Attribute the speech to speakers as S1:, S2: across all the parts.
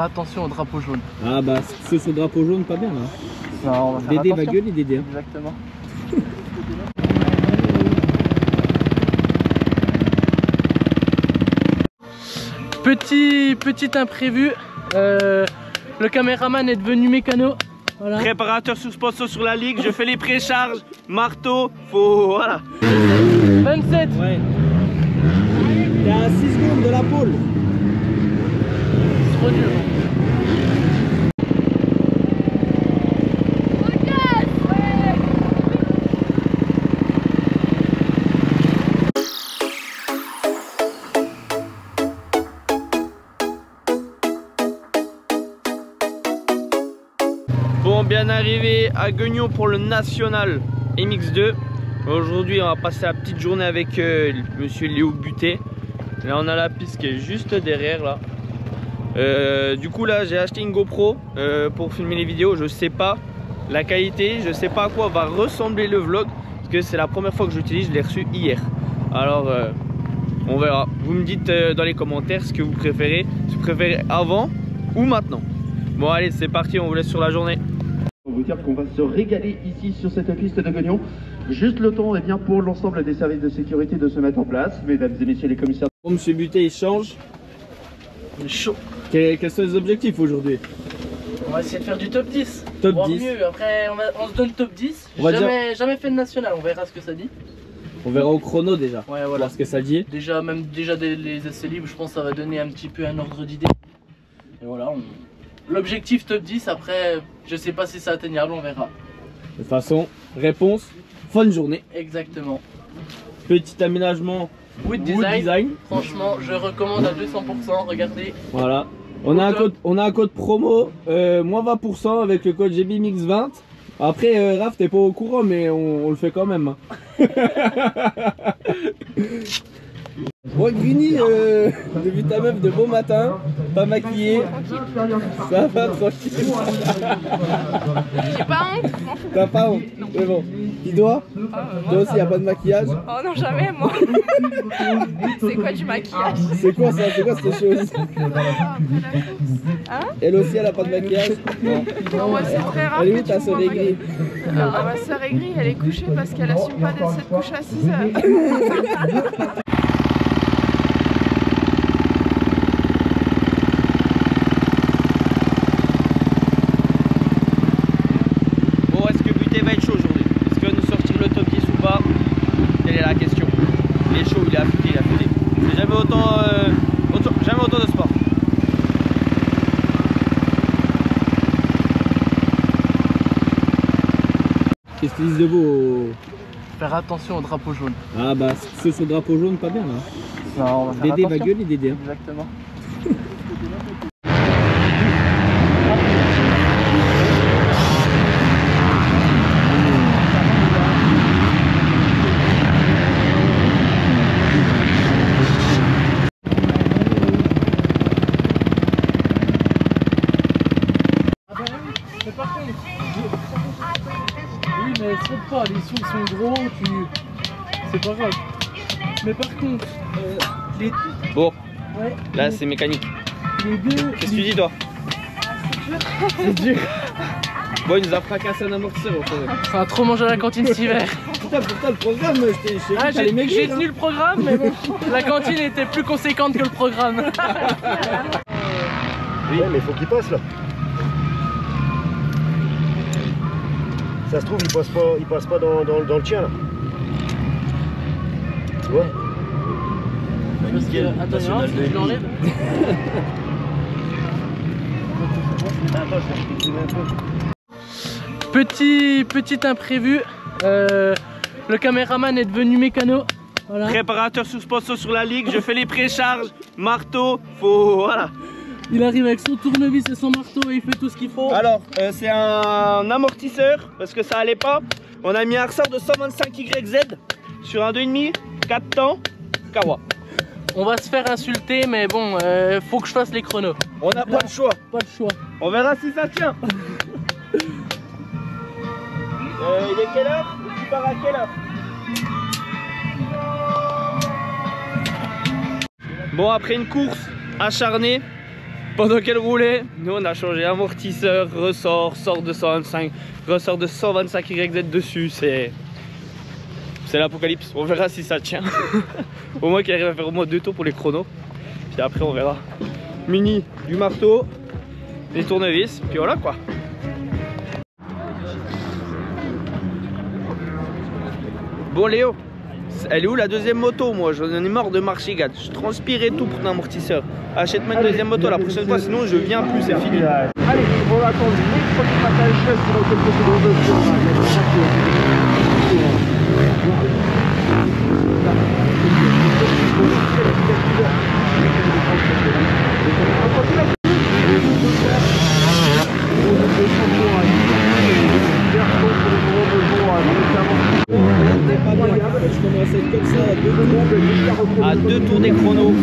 S1: attention au drapeau jaune.
S2: Ah bah ceux sur le drapeau jaune pas bien là.
S1: Non, on va faire
S2: Dédé
S1: attention.
S2: va gueuler Dédé.
S1: Exactement. Petit imprévu, le caméraman est devenu mécano. Voilà.
S3: Préparateur sous sponsor sur la ligue, je fais les précharges, marteau, faut... voilà.
S1: 27.
S2: Ouais. T'es à 6 secondes de la pole.
S1: C'est trop dur.
S3: Bon, bien arrivé à Guignon pour le National MX2. Aujourd'hui, on va passer la petite journée avec monsieur Léo Buté. Là, on a la piste qui est juste derrière là. Du coup, là, j'ai acheté une GoPro pour filmer les vidéos. Je sais pas la qualité, je sais pas à quoi va ressembler le vlog parce que c'est la première fois que j'utilise. Je l'ai reçu hier. Alors, on verra. Vous me dites dans les commentaires ce que vous préférez. Si vous préférez avant ou maintenant. Bon, allez, c'est parti. On vous laisse sur la journée.
S4: On vous dire qu'on va se régaler ici sur cette piste de Guignon. Juste le temps bien, pour l'ensemble des services de sécurité de se mettre en place. Mesdames et messieurs les commissaires.
S2: Bon, monsieur Buté il change.
S1: Il est chaud.
S2: Quels sont les objectifs aujourd'hui?
S1: On va essayer de faire du top 10.
S2: Top
S1: voire
S2: 10.
S1: mieux. Après, on se donne top 10.
S2: On va
S1: Jamais fait de national. On verra ce que ça dit.
S2: On verra au chrono déjà.
S1: Ouais, voilà.
S2: Voir ce que ça dit.
S1: Déjà les essais libres, je pense que ça va donner un petit peu un ordre d'idée. Et voilà, l'objectif top 10, après, je sais pas si c'est atteignable, on verra.
S2: De toute façon, réponse, bonne journée.
S1: Exactement.
S2: Petit aménagement
S1: Wood
S2: Wood Design.
S1: Franchement, je recommande à 200%, regardez.
S2: Voilà. On a un code promo, moins 20% avec le code GBMX20. Après, Raph, t'es pas au courant, mais on le fait quand même. Bon, Grini, j'ai vu ta meuf de beau matin, pas maquillée. Ça va, tranquille.
S5: J'ai pas honte.
S2: T'as pas honte? Mais bon. Il doit? Toi aussi, y'a pas de maquillage?
S5: Oh non, jamais moi. C'est quoi du maquillage?
S2: C'est quoi ça? C'est quoi cette chose?
S5: Hein?
S2: Elle aussi, elle a pas de maquillage? Non.
S5: Non, moi c'est très rare.
S2: Elle est
S5: que
S2: où
S5: tu
S2: ta
S5: me
S2: sœur
S5: vois
S2: aigrie?
S5: Ma soeur aigrie, elle est couchée parce qu'elle assume pas de se coucher à 6 heures.
S3: Bon, est-ce que Buté va être chaud aujourd'hui? Est-ce qu'il va nous sortir le top 10 ou pas? Quelle est la question? Il est chaud, il est affûté, il est affûté. J'ai jamais autant de sport.
S2: Qu'est-ce qu'ils disent de beau?
S1: Faire attention au drapeau jaune.
S2: Ah bah ceux sur le drapeau jaune pas bien là.
S1: Non, on va faire
S2: Dédé va
S1: attention.
S2: gueuler Dédé.
S1: Exactement. Mais par contre, oui, mais saute pas, les sous sont gros, c'est pas grave. Mais par contre, les...
S3: Bon,
S1: Ouais,
S3: là c'est mécanique.
S1: les deux...
S3: Qu'est-ce que tu dis toi?
S1: C'est dur.
S3: Bon, il nous a fracassé un amortisseur au fond.
S1: Ça a trop mangé à la cantine cet hiver.
S2: Putain, pourtant le programme,
S1: J'ai tenu le programme, mais bon, la cantine était plus conséquente que le programme.
S4: Oui, mais il faut qu'il passe là. Ça se trouve, il passe pas dans le tien là. Tu vois?
S1: Parce que, attends, tu l'enlèves. Petit imprévu, le caméraman est devenu mécano. Voilà.
S3: Préparateur sous sponsor sur la ligue, je fais les précharges, marteau, faut... voilà.
S1: Il arrive avec son tournevis et son marteau et il fait tout ce qu'il faut.
S3: Alors, c'est un amortisseur, parce que ça allait pas. On a mis un ressort de 125 YZ sur un 2,5, 4 temps, Kawa.
S1: On va se faire insulter, mais bon, faut que je fasse les chronos.
S3: On n'a pas le choix.
S1: Pas le choix.
S3: On verra si ça tient. Il est quelle heure? Tu pars à quelle heure? Bon, après une course acharnée, Pendant qu'elle roulait, nous on a changé amortisseur, ressort, sort de 125, ressort de 125 YZ dessus. C'est l'apocalypse. On verra si ça tient. Au moins qu'il arrive à faire au moins 2 tours pour les chronos. Puis après on verra. Mini, du marteau, des tournevis, puis voilà quoi. Bon Léo, elle est où la deuxième moto? Moi j'en ai marre de marcher, gars. Je transpirais tout pour ton amortisseur. Achète-moi une deuxième moto la prochaine fois, sinon je viens plus, c'est fini.
S4: Allez, on va attendre les premiers passages sur quelques secondes.
S2: Je commence à être comme ça
S3: À 2 tours des chronos.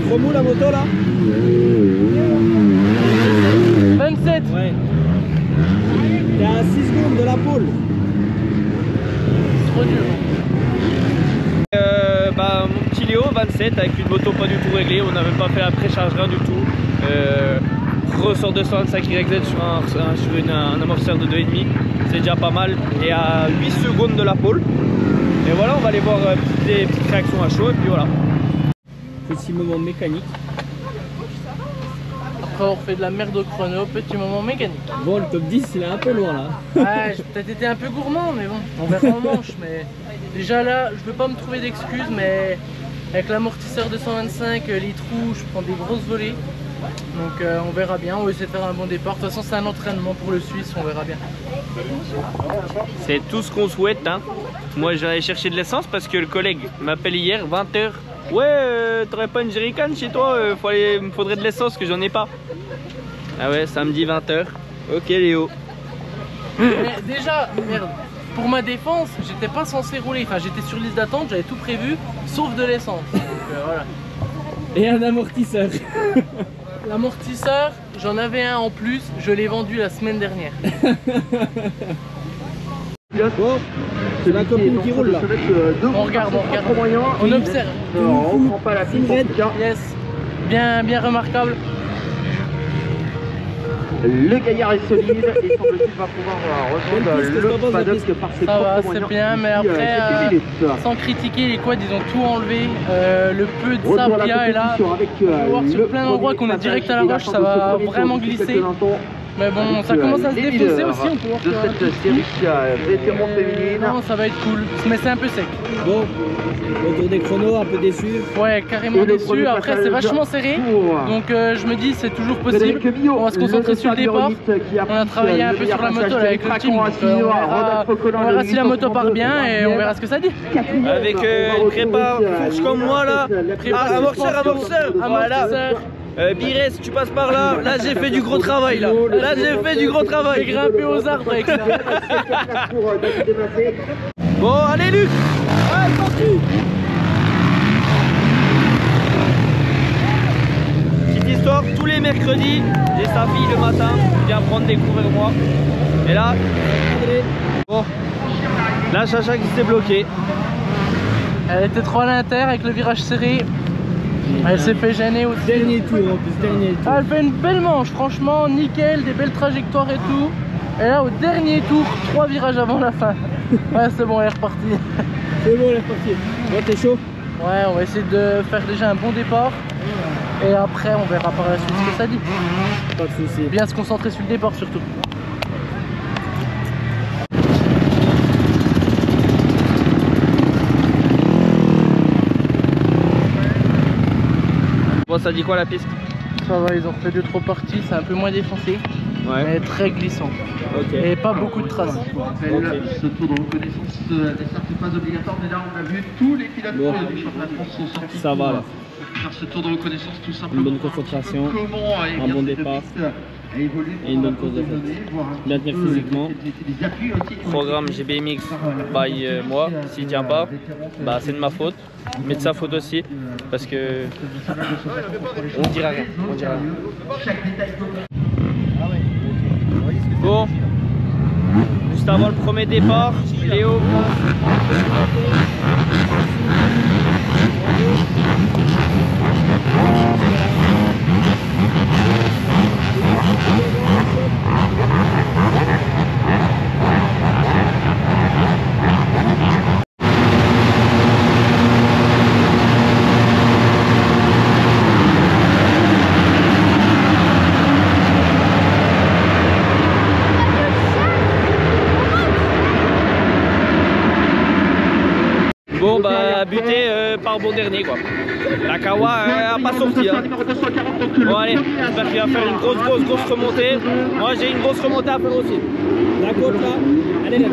S2: Trop mou la moto là?
S1: 27.
S2: Ouais. T'es à 6 secondes de la pole.
S1: C'est trop dur.
S3: Mon petit Léo 27 avec une moto pas du tout réglée, on n'avait pas fait la précharge, rien du tout. Ressort de 125 YZ sur un amortisseur de 2,5, c'est déjà pas mal. Et à 8 secondes de la pole. Et voilà, on va aller voir des petites réactions à chaud et puis voilà.
S2: Petit moment mécanique.
S1: Après on refait de la merde au chrono, petit moment mécanique.
S2: Bon, le top 10 il est un peu loin là.
S1: Ouais, j'ai peut-être été un peu gourmand, mais bon, on verra en manche. Mais déjà là, je veux pas me trouver d'excuses, mais avec l'amortisseur de 125, les trous, je prends des grosses volées. Donc on verra bien, on va essayer de faire un bon départ. De toute façon, c'est un entraînement pour le Suisse, on verra bien.
S3: C'est tout ce qu'on souhaite, hein. Moi j'allais chercher de l'essence parce que le collègue m'appelle hier 20h. Ouais, t'aurais pas une jerrycan chez toi? Me faudrait de l'essence que j'en ai pas. Ah ouais, samedi 20h. Ok Léo.
S1: Mais déjà, merde, pour ma défense, j'étais pas censé rouler. Enfin, j'étais sur liste d'attente, j'avais tout prévu, sauf de l'essence. Donc voilà.
S2: Et un amortisseur.
S1: L'amortisseur, j'en avais un en plus, je l'ai vendu la semaine dernière.
S2: Bon, c'est la copine qui roule là.
S1: On regarde, on observe.
S4: On prend pas la piste en tout cas.
S1: Yes, bien remarquable.
S4: Le gaillard est solide et semble-t-il va pouvoir rejoindre le paddock par ses
S1: Ça
S4: propres
S1: va,
S4: moyens.
S1: c'est bien, mais après, sans critiquer, les quads ils ont tout enlevé. Le peu de sable qu'il y a est là. On peut voir sur plein d'endroits qu'on est direct à la roche, ça va vraiment glisser. Mais bon, ça commence à se défausser aussi, on peut voir
S4: de cette série vétéran féminine.
S1: Non, ça va être cool, mais c'est un peu sec.
S2: Bon, autour des chronos, un peu déçu.
S1: Ouais, carrément déçu. Après, c'est vachement serré. Donc, je me dis, c'est toujours possible. On va se concentrer sur le départ. On a travaillé un peu sur la moto là, avec le team. On verra si la moto part bien et on verra ce que ça dit.
S3: Avec une prépa fourche comme moi là. Ah, amortisseur. Voilà. Bires, tu passes par là. Là, j'ai fait du gros travail là. Là, j'ai fait du gros travail.
S1: J'ai grimpé aux arbres avec ça.
S3: Bon, allez Luc. Allez, parti. Petite histoire, tous les mercredis, j'ai sa fille le matin, qui vient prendre des coups avec moi. Et là, bon, là Chacha qui s'est bloquée.
S1: Elle était trop à l'inter avec le virage serré. Elle s'est fait gêner aussi.
S2: Dernier tour en plus, dernier tour.
S1: Elle fait une belle manche, franchement, nickel, des belles trajectoires et tout. Et là, au dernier tour, 3 virages avant la fin. Ouais, c'est bon, elle est repartie.
S2: C'est bon, elle est repartie. Bon, t'es chaud?
S1: Ouais, on va essayer de faire déjà un bon départ. Et après, on verra par la suite ce que ça dit.
S2: Pas de soucis.
S1: Bien se concentrer sur le départ surtout.
S3: Bon, ça dit quoi la piste?
S1: Ça va, ils ont fait 2-3 parties, c'est un peu moins défoncé,
S3: Ouais.
S1: mais très glissant.
S3: Ok.
S1: Et pas beaucoup de traces.
S4: Ce tour de reconnaissance des certes pas obligatoire, mais là on a vu tous les pilotes
S3: Bon.
S4: du championnat de France sont sortis.
S3: Ça va, là.
S4: Faire ce tour de reconnaissance tout simplement.
S3: Une bonne concentration,
S4: Comment
S3: un bon départ et une bonne course de fête. Bien tenir physiquement. Programme GBMX by moi. S'il tient pas, bah c'est de ma faute, mais de sa faute aussi, parce que on dira rien. On dira rien. Bon, juste avant le premier départ, Léo. Bon bah buté par bon dernier quoi. La Kawa a pas sorti hein. Bon allez, j'espère qu'il va faire une grosse remontée. Moi j'ai une grosse remontée à faire aussi. La côte là, allez les gars.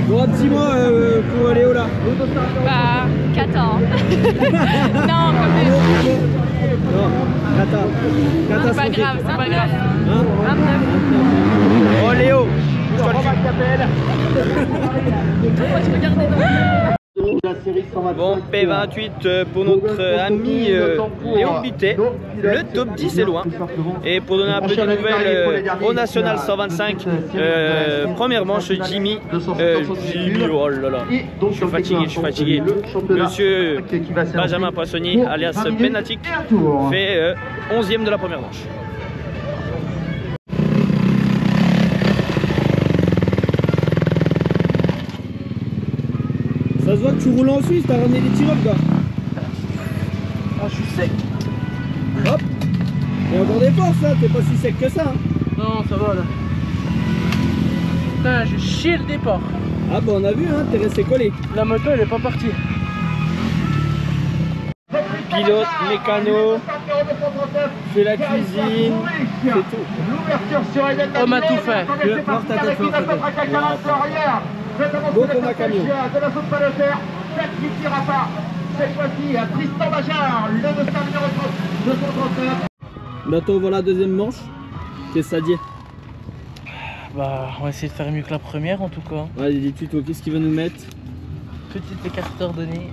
S3: Bon, un petit mot pour Léo là.
S5: Bah, 4 ans. Non, comme des...
S3: Non, Kata.
S5: C'est pas grave, c'est pas grave.
S3: Hein
S5: 29.
S3: Oh Léo, bon P28 pour notre ami Léo Butet. Le top 10 est loin. Et pour donner un peu de nouvelles au National 125, première manche Jimmy, oh là là, je suis fatigué. Monsieur Benjamin Poissonnier, alias Benatic, fait 11e de la première manche. Ça se voit que tu roules en Suisse, t'as ramené des tir-up quoi.
S1: Ah, je suis sec.
S3: Hop. Il y a encore des forces là, t'es pas si sec que ça. Hein.
S1: Non, ça va là. Putain, je chie le départ.
S3: Ah bah on a vu hein, t'es resté collé.
S1: La moto elle est pas partie.
S3: Pilote, mécano, fait la cuisine, c'est tout.
S1: Homme à tout faire.
S3: Fort ta tête. Beau comme un camion. Bientôt on voit la deuxième manche. Qu'est-ce que ça dit?
S1: Bah, on va essayer de faire mieux que la première en tout cas.
S3: Ouais, des tutos, qu'est-ce qu'il va nous mettre?
S1: Petit écarteur de nez.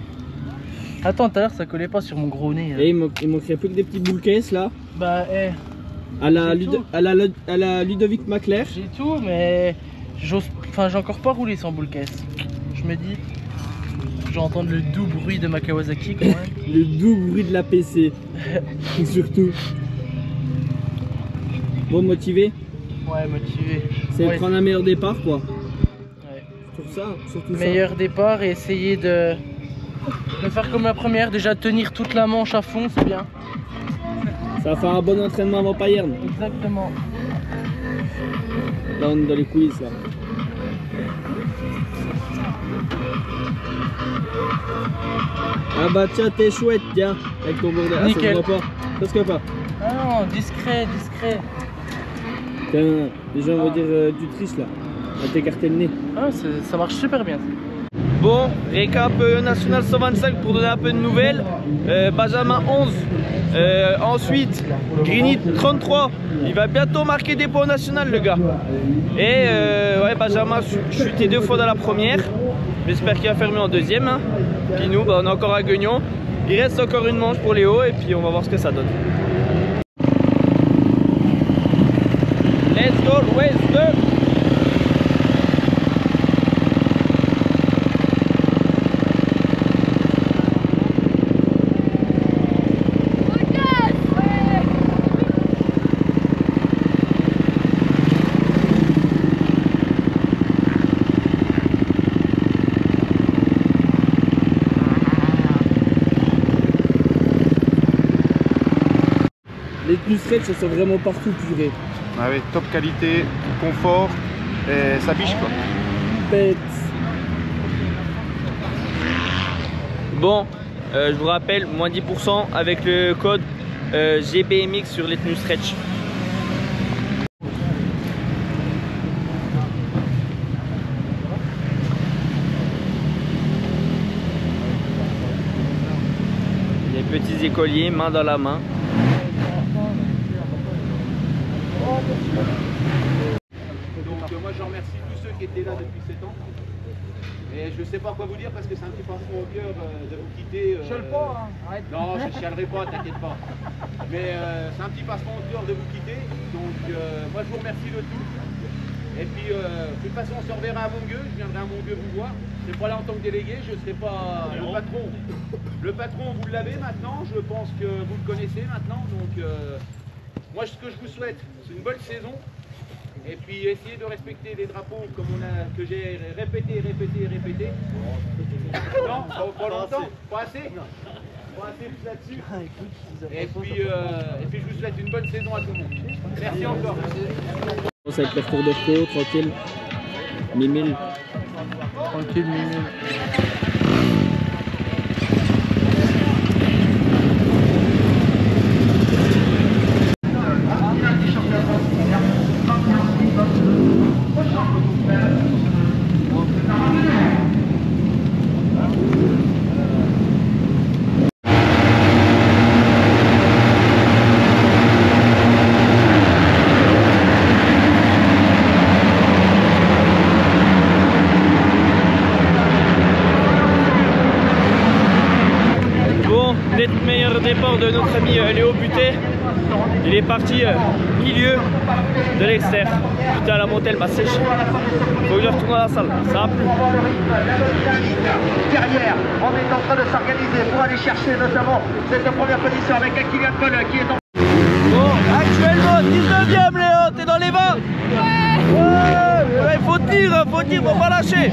S1: Attends, tout à l'heure ça collait pas sur mon gros nez. Là.
S3: Et il manquerait plus que des petits boules caisses là.
S1: Bah,
S3: À la Ludovic Macler.
S1: j'ai tout, mais j'ai encore pas roulé sans boule caisse. Je me dis, je vais entendre le doux bruit de ma Kawasaki quand même.
S3: Le doux bruit de la PC. Surtout. Bon, motivé.
S1: Ouais, motivé.
S3: C'est
S1: Ouais.
S3: prendre un meilleur départ quoi.
S1: Ouais.
S3: Surtout
S1: Meilleur départ et essayer de faire comme la première, déjà tenir toute la manche à fond, c'est bien.
S3: Ça va faire un bon entraînement avant Payerne.
S1: Exactement.
S3: Là on est dans les coulisses là. Ah bah tiens t'es chouette tiens avec ton bordel. Ah,
S1: Nickel.
S3: ça se voit pas. Presque pas.
S1: Ah non, discret.
S3: Tiens, les gens vont dire tu triches là. À t'écarter le nez.
S1: Ah, ça marche super bien.
S3: Bon, récap National 125 pour donner un peu de nouvelles. Benjamin 11. Ensuite, Greeny 33. Il va bientôt marquer des points national le gars. Et ouais, Benjamin chuté 2 fois dans la première. J'espère qu'il va faire mieux en deuxième. Hein. Puis nous, bah, on est encore à Guignon. Il reste encore une manche pour Léo et puis on va voir ce que ça donne. Let's go, West 2.
S2: Les tenues stretch, elles sont vraiment partout, purée.
S6: Ah oui, top qualité, confort, et ça biche quoi.
S2: Pète.
S3: Bon, je vous rappelle, moins 10% avec le code GBMX sur les tenues stretch. Les petits écoliers, main dans la main.
S6: Donc moi je remercie tous ceux qui étaient là depuis 7 ans. Et je sais pas quoi vous dire parce que c'est un petit pincement au cœur de vous quitter.
S1: Chiale pas, hein. Arrête.
S6: Non, je chialerai pas, t'inquiète pas. Mais c'est un petit pincement au cœur de vous quitter. Donc moi je vous remercie de tout. Et puis de toute façon on se reverra à Mongueux, je viendrai à Mongueux vous voir. Je ne serai pas là en tant que délégué, je ne serai pas le patron. Le patron vous l'avez maintenant, je pense que vous le connaissez maintenant. Donc moi ce que je vous souhaite, c'est une bonne saison. Et puis essayez de respecter les drapeaux comme que j'ai répété. Non, pas longtemps, pas assez. Pas assez plus là-dessus. Et puis je vous souhaite une bonne saison à tout le monde. Merci encore.
S2: On commence avec le retour de repos, tranquille. Mimile.
S1: Tranquille, mimile.
S3: Meilleur départ de notre ami Léo Buté. Il est parti milieu de l'extérieur. Putain, la montée elle m'a séché. Faut que je retourne à la salle, ça a plu.
S4: Derrière, on est en train de s'organiser pour aller chercher notamment cette première position avec un Kylian Paul qui est en...
S3: Bon, actuellement 19ème Léo, t'es dans les 20. Ouais, faut tenir, faut pas lâcher.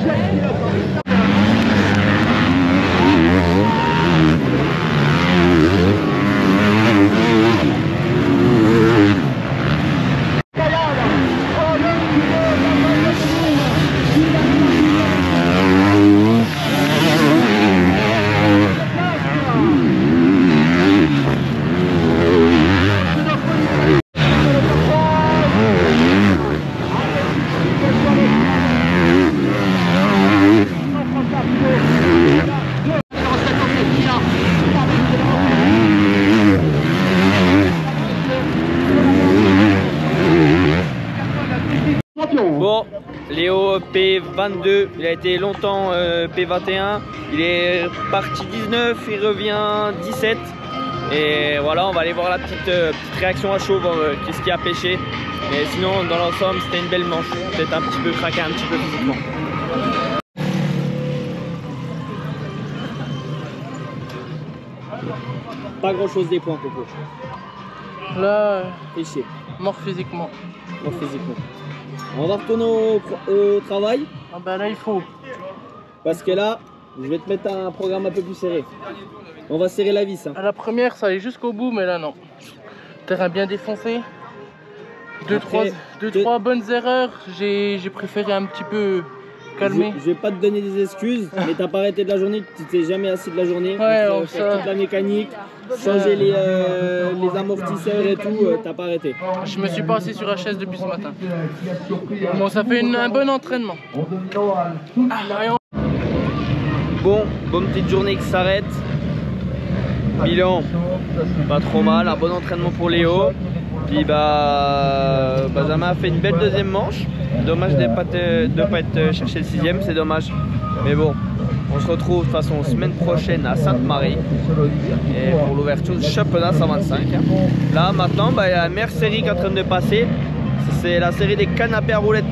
S3: Bon, Léo P22, il a été longtemps P21, il est parti 19, il revient 17. Et voilà, on va aller voir la petite réaction à chaud, voir qu'est-ce qui a pêché. Mais sinon, dans l'ensemble, c'était une belle manche, peut-être un petit peu craqué, un petit peu physiquement.
S2: Pas grand chose des points, Coco.
S1: Là,
S2: Pêché.
S1: mort physiquement.
S2: Mort physiquement. On va retourner au travail.
S1: Ah bah là il faut.
S2: Parce que là, je vais te mettre un programme un peu plus serré. On va serrer la vis. Hein.
S1: À la première ça allait jusqu'au bout, mais là non. Terrain bien défoncé. Deux, trois bonnes erreurs. J'ai préféré un petit peu calmer.
S2: Je vais pas te donner des excuses, mais t'as pas arrêté de la journée, tu t'es jamais assis de la journée.
S1: Ouais,
S2: on faire toute la mécanique, changer les amortisseurs et tout, t'as pas arrêté.
S1: Je me suis pas assis sur la chaise depuis ce matin. Bon, ça fait un bon entraînement.
S3: Bon, bonne petite journée qui s'arrête. Bilan, pas trop mal, un bon entraînement pour Léo. Puis Benjamin a fait une belle deuxième manche. Dommage de ne pas être cherché le 6ème, c'est dommage. Mais bon, on se retrouve de toute façon semaine prochaine à Sainte-Marie et pour l'ouverture du championnat 125. Là maintenant, il y a la meilleure série qui est en train de passer. C'est la série des canapés à roulettes.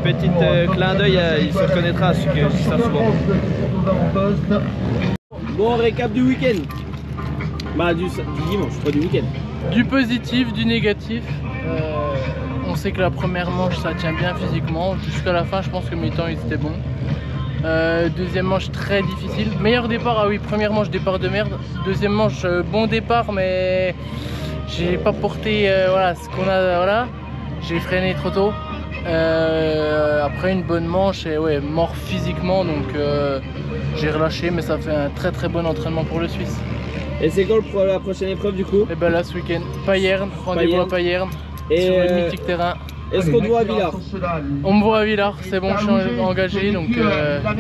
S3: Petit clin d'œil, il se reconnaîtra celui qui dit ça souvent.
S2: Bon, récap du week-end. Bah du dimanche, pas du week-end.
S1: Du positif, du négatif. On sait que la première manche ça tient bien physiquement. Jusqu'à la fin je pense que mes temps ils étaient bons. Deuxième manche très difficile. Meilleur départ, ah oui, première manche départ de merde. Deuxième manche bon départ, mais j'ai pas porté voilà, ce qu'on a, voilà. J'ai freiné trop tôt. Après une bonne manche et ouais, mort physiquement, donc j'ai relâché, mais ça fait un très bon entraînement pour le Suisse.
S2: Et c'est quand la prochaine épreuve du coup?
S1: Et ben là ce week-end, Payerne, rendez-vous à Payerne, sur le mythique terrain.
S2: Est-ce qu'on te voit à Villars?
S1: On me voit à Villars, c'est bon, je suis engagé, donc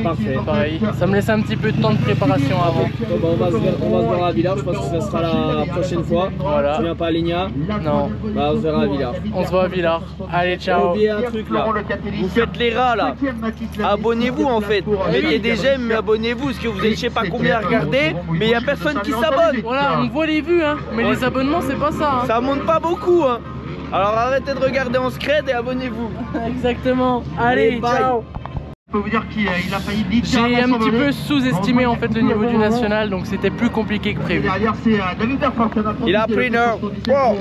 S2: parfait.
S1: Pareil. Ça me laisse un petit peu de temps de préparation avant.
S2: Bon, bah, on va se voir à Villars, je pense que ce sera la prochaine fois.
S1: Voilà.
S2: Tu viens pas à Ligna?
S1: Non.
S2: Bah on se verra à Villars.
S1: On se voit à Villars. Allez,
S2: J'ai
S1: ciao.
S2: oublié un truc là.
S3: Vous faites les rats là. Abonnez-vous en fait. Mettez des j'aime, mais abonnez-vous parce que vous êtes je sais pas combien à regarder, mais il y a personne qui s'abonne.
S1: Voilà, on voit les vues, hein, mais les abonnements, c'est pas ça. Hein.
S3: Ça monte pas beaucoup, hein. Alors arrêtez de regarder en scred et abonnez-vous.
S1: Exactement. Allez, ciao.
S4: Je peux vous dire qu'il a failli
S1: J'ai un petit peu sous-estimé en fait le niveau du national, donc c'était plus compliqué que prévu.
S4: Derrière, c'est David Berfort qui en a
S3: Il a pris une heure. Wow.